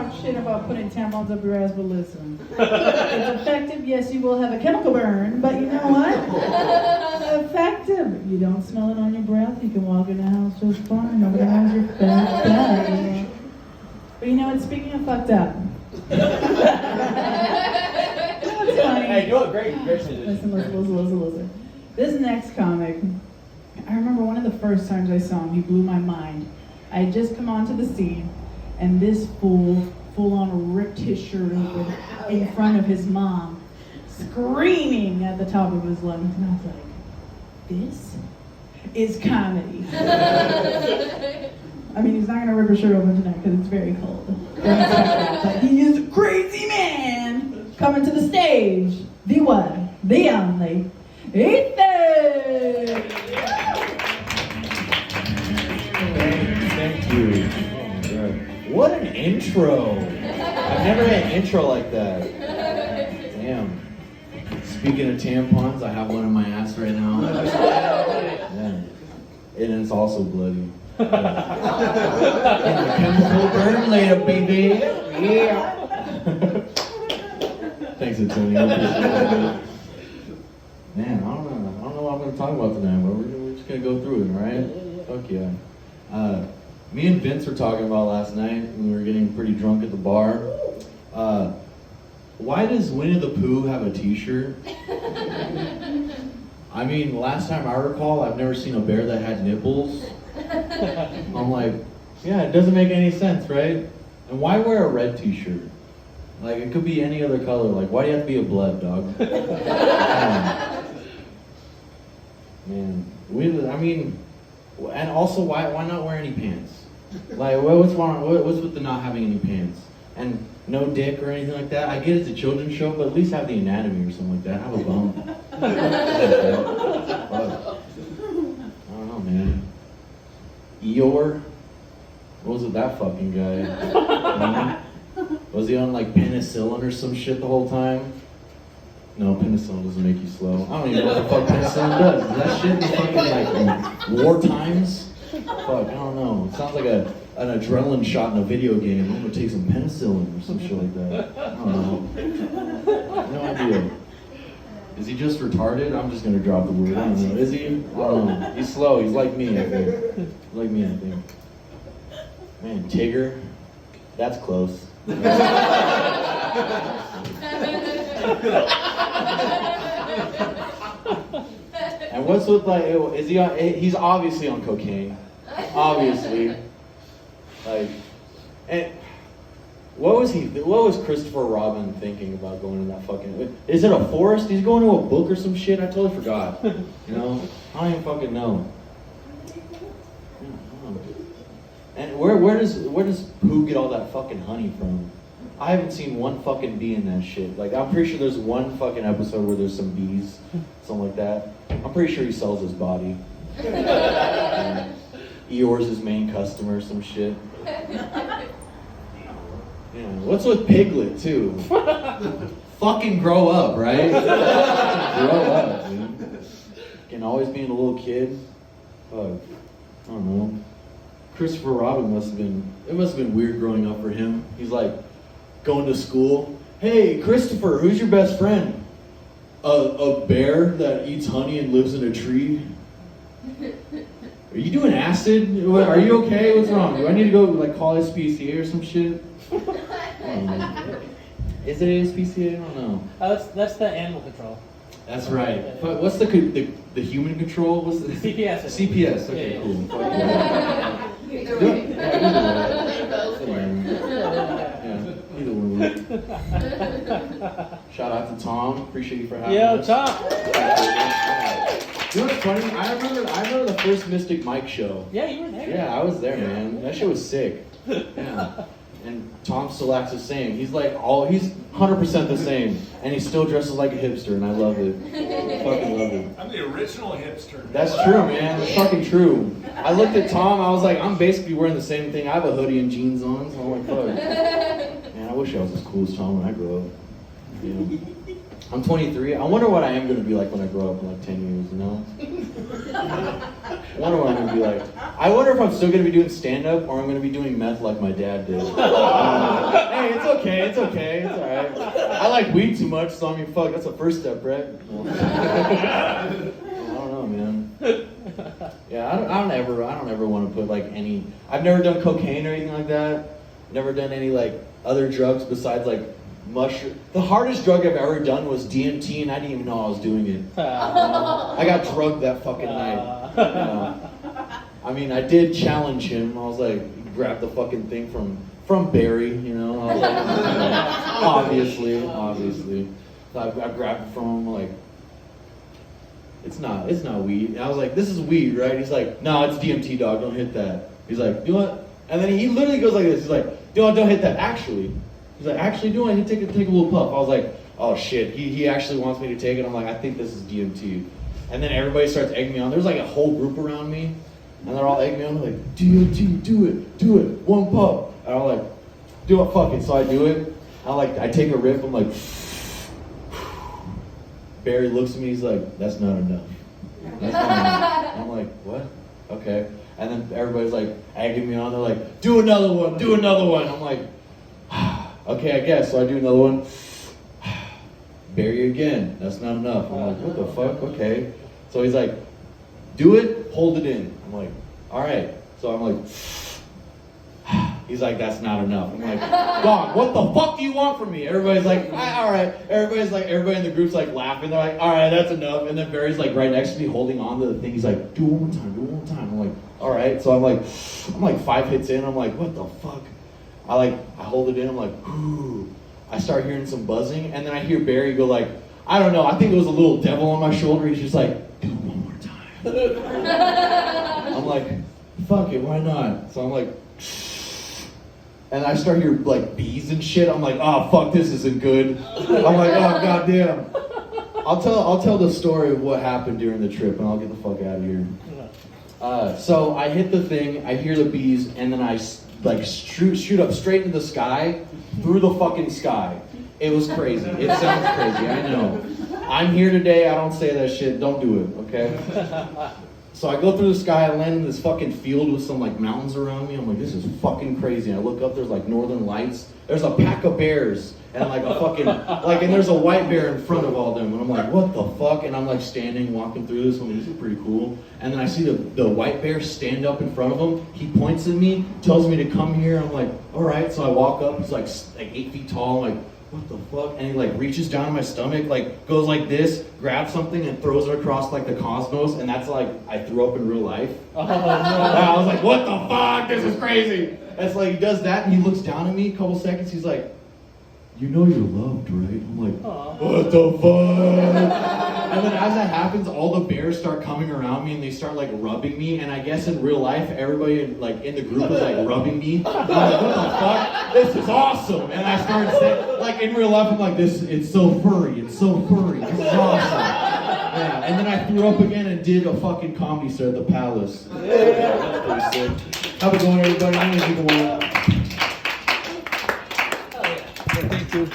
talk shit about putting tampons up your ass, but listen. It's effective, yes, you will have a chemical burn, but you know what? Effective. You don't smell it on your breath, you can walk in the house just fine. Nobody knows you're fat. But you know what, speaking of fucked up. That's funny. Hey, you look great. Listen. This next comic, I remember one of the first times I saw him, he blew my mind. I had just come onto the scene, and this fool, full on ripped his shirt open in front of his mom, screaming at the top of his lungs, and I was like, this is comedy. I mean, he's not gonna rip his shirt open tonight because it's very cold. But he is a crazy man coming to the stage. The one, the only, Ethan! Thank you. Oh my God. What an intro. I've never had an intro like that. Damn. Speaking of tampons, I have one in my ass right now. Yeah. And it's also bloody. And the chemical burn later, baby. Yeah. Thanks, Antonio. Man, I don't know what I'm going to talk about tonight, but we're just going to go through it, right? Fuck yeah. Me and Vince were talking about last night when we were getting pretty drunk at the bar. Why does Winnie the Pooh have a t-shirt? I mean, last time I recall, I've never seen a bear that had nipples. I'm like, yeah, it doesn't make any sense, right? And why wear a red t-shirt? Like, it could be any other color. Like, why do you have to be a blood, dog? Man, and also, why not wear any pants? Like, what's wrong? What's with the not having any pants? And no dick or anything like that? I get it's a children's show, but at least have the anatomy or something like that. Have a bump. I don't know, man. Eeyore? What was with that fucking guy? Was he on like penicillin or some shit the whole time? No, penicillin doesn't make you slow. I don't even know what the fuck penicillin does. Is that shit in fucking like war times? Fuck, I don't know. It sounds like an adrenaline shot in a video game. I'm gonna take some penicillin or some shit like that. I don't know. No idea. Is he just retarded? I'm just gonna drop the word. I don't know. Is he? I don't know. He's slow. He's like me, I think. Like me, I think. Man, Tigger. That's close. And what's with like, is he on, he's obviously on cocaine. Obviously. Like, and what was Christopher Robin thinking about going to that fucking, is it a forest? He's going to a book or some shit? I totally forgot. You know? I don't even fucking know. And where does Pooh get all that fucking honey from? I haven't seen one fucking bee in that shit. Like, I'm pretty sure there's one fucking episode where there's some bees, something like that. I'm pretty sure he sells his body. Eeyore's his main customer, some shit. Yeah. What's with Piglet, too? Fucking grow up, right? Grow up, dude. Can always being a little kid. Fuck. I don't know. Christopher Robin must have been weird growing up for him. He's like, going to school. Hey, Christopher, who's your best friend? A bear that eats honey and lives in a tree? Are you doing acid? Are you okay? What's wrong? Do I need to go like call SPCA or some shit? I don't know. Is it ASPCA? I don't know. That's the animal control. That's right. But what's the human control? What's the CPS? CPS. Okay, yeah. Cool. Either way. Either one. Shout out to Tom. Appreciate you for having us. Tom. You know what's funny? I remember the first Mystic Mike show. Yeah, you were there. Yeah, I was there, man. That shit was sick. Yeah. And Tom still acts the same. He's 100% the same. And he still dresses like a hipster, and I love it. Fucking love it. I'm the original hipster. That's true, man. That's fucking true. I looked at Tom, I was like, I'm basically wearing the same thing. I have a hoodie and jeans on, so I'm like, fuck. Man, I wish I was as cool as Tom when I grow up. You know? I'm 23. I wonder what I am going to be like when I grow up in like 10 years, you know? One of them I'm gonna be like, I wonder if I'm still gonna be doing stand-up or I'm gonna be doing meth like my dad did. Hey, it's okay, it's alright. I like weed too much, so I mean, fuck, that's the first step, right? I don't know, man. Yeah, I don't ever want to put like any. I've never done cocaine or anything like that. Never done any like other drugs besides like mushroom. The hardest drug I've ever done was DMT, and I didn't even know I was doing it. I got drugged that fucking night. I mean, I did challenge him. I was like, grab the fucking thing from Barry, you know. I was like, obviously. So I grabbed it from him, like, it's not weed. And I was like, this is weed, right? He's like, no, it's DMT, dog. Don't hit that. He's like, do what? And then he literally goes like this. He's like, don't hit that. Actually. He's like, actually, do I take a little puff? I was like, oh shit. He actually wants me to take it. I'm like, I think this is DMT. And then everybody starts egging me on. There's like a whole group around me, and they're all egging me on. They're like, DMT, do it, one puff. And I'm like, do it, fuck it. So I do it. I take a riff. I'm like, Barry looks at me. He's like, that's not enough. That's not enough. I'm like, what? Okay. And then everybody's like egging me on. They're like, do another one. I'm like, okay, I guess. So I do another one. Barry again. That's not enough. I'm like, what the fuck? Okay. So he's like, do it, hold it in. I'm like, all right. So I'm like, he's like, that's not enough. I'm like, dog, what the fuck do you want from me? Everybody's like, all right. Everybody in the group's like laughing. They're like, all right, that's enough. And then Barry's like right next to me holding on to the thing. He's like, do it one more time. I'm like, all right. So I'm like 5 hits in. I'm like, what the fuck? I hold it in. I'm like, ooh. I start hearing some buzzing. And then I hear Barry go like, I don't know. I think it was a little devil on my shoulder. He's just like, do it one more time. I'm like, fuck it. Why not? So I'm like, and I start hearing like bees and shit. I'm like, oh fuck, this isn't good. I'm like, oh goddamn. I'll tell the story of what happened during the trip, and I'll get the fuck out of here. So I hit the thing, I hear the bees, and then I like shoot up straight into the sky, through the fucking sky. It was crazy. It sounds crazy, I know. I'm here today, I don't say that shit, don't do it, okay? So I go through the sky, I land in this fucking field with some like mountains around me. I'm like, this is fucking crazy. And I look up, there's like northern lights. There's a pack of bears and like a fucking, and there's a white bear in front of all them. And I'm like, what the fuck? And I'm like standing, walking through this. I'm like, this is pretty cool. And then I see the white bear stand up in front of him. He points at me, tells me to come here. I'm like, all right. So I walk up, he's like 8 feet tall. I'm like, what the fuck? And he like reaches down my stomach, like goes like this, grabs something and throws it across like the cosmos, and that's like I threw up in real life. Oh, no. I was like, what the fuck? This is crazy. It's like he does that and he looks down at me a couple seconds, he's like, you know you're loved, right? I'm like, what the fuck? And then as that happens, all the bears start coming around me and they start like rubbing me, and I guess in real life, everybody like in the group is like rubbing me. I'm like, what the fuck? This is awesome. And I started saying, like in real life, I'm like, it's so furry, this is awesome. Yeah, and then I threw up again and did a fucking comedy set at the Palace. Yeah, that's pretty sick. How's it going, everybody? I'm gonna keep it going. Thank you.